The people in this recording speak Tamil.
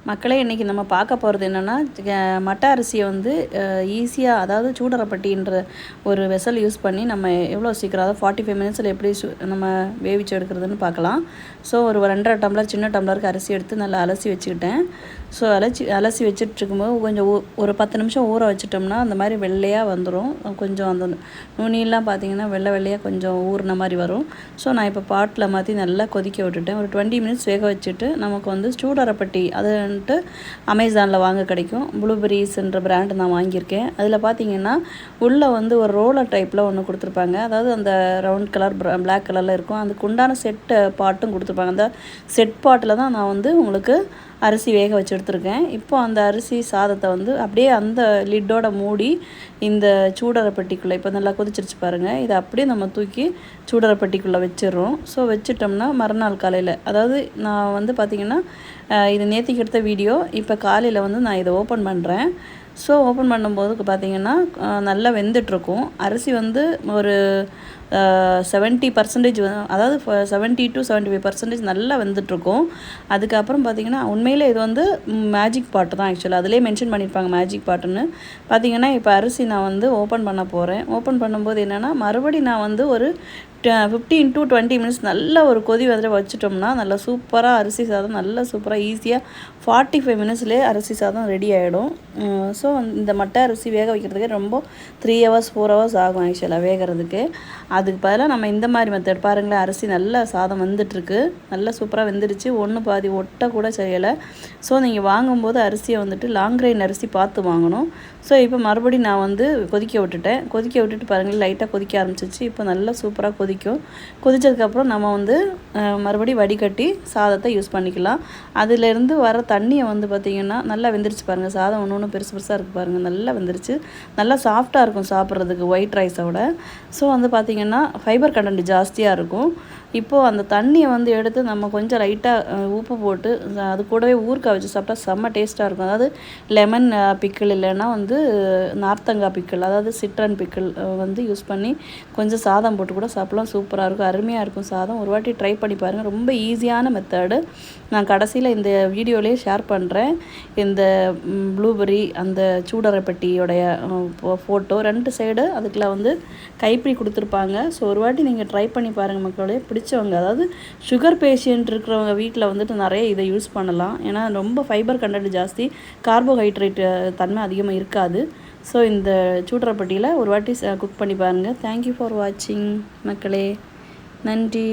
மக்களே இன்றைக்கி நம்ம பார்க்க போகிறது என்னென்னா மட்டை அரிசியை வந்து ஈஸியாக, அதாவது சூடரப்பட்டின்ற ஒரு வெசல் யூஸ் பண்ணி நம்ம எவ்வளோ சீக்கிரம், அதாவது 45 மினிட்ஸில் எப்படி நம்ம வேவிச்சு எடுக்கிறதுன்னு பார்க்கலாம். ஸோ ஒரு 2.5 டம்ளர் சின்ன டம்ளருக்கு அரிசி எடுத்து நல்லா அலசி வச்சுக்கிட்டேன். ஸோ அலசி வச்சுட்டு இருக்கும்போது கொஞ்சம் ஒரு 10 நிமிஷம் ஊற வச்சிட்டோம்னா அந்த மாதிரி வெள்ளையாக வந்துடும். கொஞ்சம் அந்த நுனியெல்லாம் பார்த்திங்கன்னா வெள்ளையாக கொஞ்சம் ஊறின மாதிரி வரும். ஸோ நான் இப்போ பாட்டில் மாற்றி நல்லா கொதிக்க விட்டுட்டேன். ஒரு 20 மினிட்ஸ் வேக வச்சுட்டு நமக்கு வந்து சூடரப்பட்டி அது அமேசானில் வாங்க கிடைக்கும். ப்ளூபெரிஸ்ன்ற பிராண்டு நான் வாங்கியிருக்கேன். அதில் பார்த்தீங்கன்னா உள்ளே வந்து ஒரு ரோலர் டைப்பில் ஒன்று கொடுத்துருப்பாங்க. அதாவது அந்த ரவுண்ட் கலர் பிளாக் கலரில் இருக்கும். அதுக்கு உண்டான செட்டு பாட்டும் கொடுத்துருப்பாங்க. அந்த செட் பாட்டில் தான் நான் வந்து உங்களுக்கு அரிசி வேக வச்சு எடுத்துருக்கேன். இப்போ அந்த அரிசி சாதத்தை வந்து அப்படியே அந்த லிட்டோட மூடி இந்த சூடரப்பட்டிக்குள்ளே, இப்போ நல்லா கொதிச்சிருச்சு பாருங்கள், இதை அப்படியே நம்ம தூக்கி சூடரப்பட்டிக்குள்ளே வச்சிடுறோம். ஸோ வச்சிட்டோம்னா மறுநாள் காலையில், அதாவது நான் வந்து பார்த்திங்கன்னா இது நேற்றுக்கு எடுத்த வீடியோ, இப்போ காலையில் வந்து நான் இதை ஓப்பன் பண்ணுறேன். ஸோ ஓப்பன் பண்ணும்போது பார்த்திங்கன்னா நல்லா வெந்துட்டுருக்கும். அரிசி வந்து ஒரு 70%, அதாவது 70 to 75% நல்லா வெந்துட்டுருக்கும். அதுக்கப்புறம் பார்த்திங்கன்னா உண்மையில் இது வந்து மேஜிக் பாட்டு தான். ஆக்சுவலாக அதிலே மென்ஷன் பண்ணியிருப்பாங்க மேஜிக் பாட்டுன்னு. பார்த்திங்கன்னா இப்போ அரிசி நான் வந்து ஓப்பன் பண்ண போகிறேன். ஓப்பன் பண்ணும்போது என்னென்னா மறுபடியும் நான் வந்து ஒரு 15 to 20 மினிட்ஸ் நல்ல ஒரு கொதி வந்து வச்சுட்டோம்னா நல்லா சூப்பராக அரிசி சாதம் நல்லா சூப்பராக ஈஸியாக 45 மினிட்ஸ்லேயே அரிசி சாதம் ரெடி ஆகிடும். ஸோ இந்த மட்டை அரிசி வேக வைக்கிறதுக்கே ரொம்ப 3 hours 4 hours ஆகும் ஆக்சுவலாக வேகிறதுக்கு. அதுக்கு பதிலாக நம்ம இந்த மாதிரி மெத்தட் பாருங்களேன், அரிசி நல்லா சாதம் வந்துட்டுருக்கு, நல்லா சூப்பராக வெந்துடுச்சு, ஒன்று பாதி ஒட்ட கூட செய்யலை. ஸோ நீங்கள் வாங்கும்போது அரிசியை வந்துட்டு லாங் கிரைன் அரிசி பார்த்து வாங்கணும். ஸோ இப்போ மறுபடியும் நான் வந்து கொதிக்க விட்டுட்டு பாருங்கள் லைட்டாக கொதிக்க ஆரம்பிச்சிச்சு. இப்போ நல்லா சூப்பராக கொதித்ததுக்கப்புறம் நம்ம வந்து மறுபடியும் வடிகட்டி சாதத்தை யூஸ் பண்ணிக்கலாம். அதிலேருந்து வர தண்ணியை வந்து பார்த்திங்கன்னா நல்லா வெந்துருச்சு பாருங்கள். சாதம் ஒன்று பெருசாக இருக்குது பாருங்கள், நல்லா வெந்துருச்சு, நல்லா சாஃப்டாக இருக்கும் சாப்பிட்றதுக்கு ஒயிட் ரைஸோட. ஸோ வந்து பார்த்திங்கன்னா ஃபைபர் கண்டென்ட் ஜாஸ்தியாக இருக்கும். இப்போது அந்த தண்ணியை வந்து எடுத்து நம்ம கொஞ்சம் லைட்டாக உப்பு போட்டு அது கூடவே ஊறுகாய் வச்சு சாப்பிட்டா செம்ம டேஸ்ட்டாக இருக்கும். அதாவது லெமன் பிக்கிள் இல்லைன்னா வந்து நார்த்தங்காய் பிக்கிள், அதாவது சிட்ரன் பிக்கிள் வந்து யூஸ் பண்ணி கொஞ்சம் சாதம் போட்டு கூட சாப்பிட்லாம். சூப்பராக இருக்கும், அருமையாக இருக்கும் சாதம். ஒரு வாட்டி ட்ரை பண்ணி பாருங்கள், ரொம்ப ஈஸியான மெத்தடு. நான் கடைசியில் இந்த வீடியோலேயே ஷேர் பண்ணுறேன் இந்த ப்ளூபெரி அந்த சூடரப்பட்டியோடைய ஃபோட்டோ, 2 சைடு அதுக்குள்ள வந்து கைப்பிடி கொடுத்துருப்பாங்க. ஸோ ஒரு வாட்டி நீங்கள் ட்ரை பண்ணி பாருங்கள் மக்களே, பிடிச்சவங்க, அதாவது சுகர் பேஷண்ட் இருக்கிறவங்க வீட்டில் வந்துட்டு நிறைய இதை யூஸ் பண்ணலாம். ஏன்னா ரொம்ப ஃபைபர் கண்டென்ட் ஜாஸ்தி, கார்போஹைட்ரேட் தன்மை அதிகமாக இருக்காது. ஸோ இந்த சூடரப்பட்டியில் ஒரு வாட்டி குக் பண்ணி பாருங்கள். தேங்க்யூ ஃபார் வாட்சிங் மக்களே, நன்றி.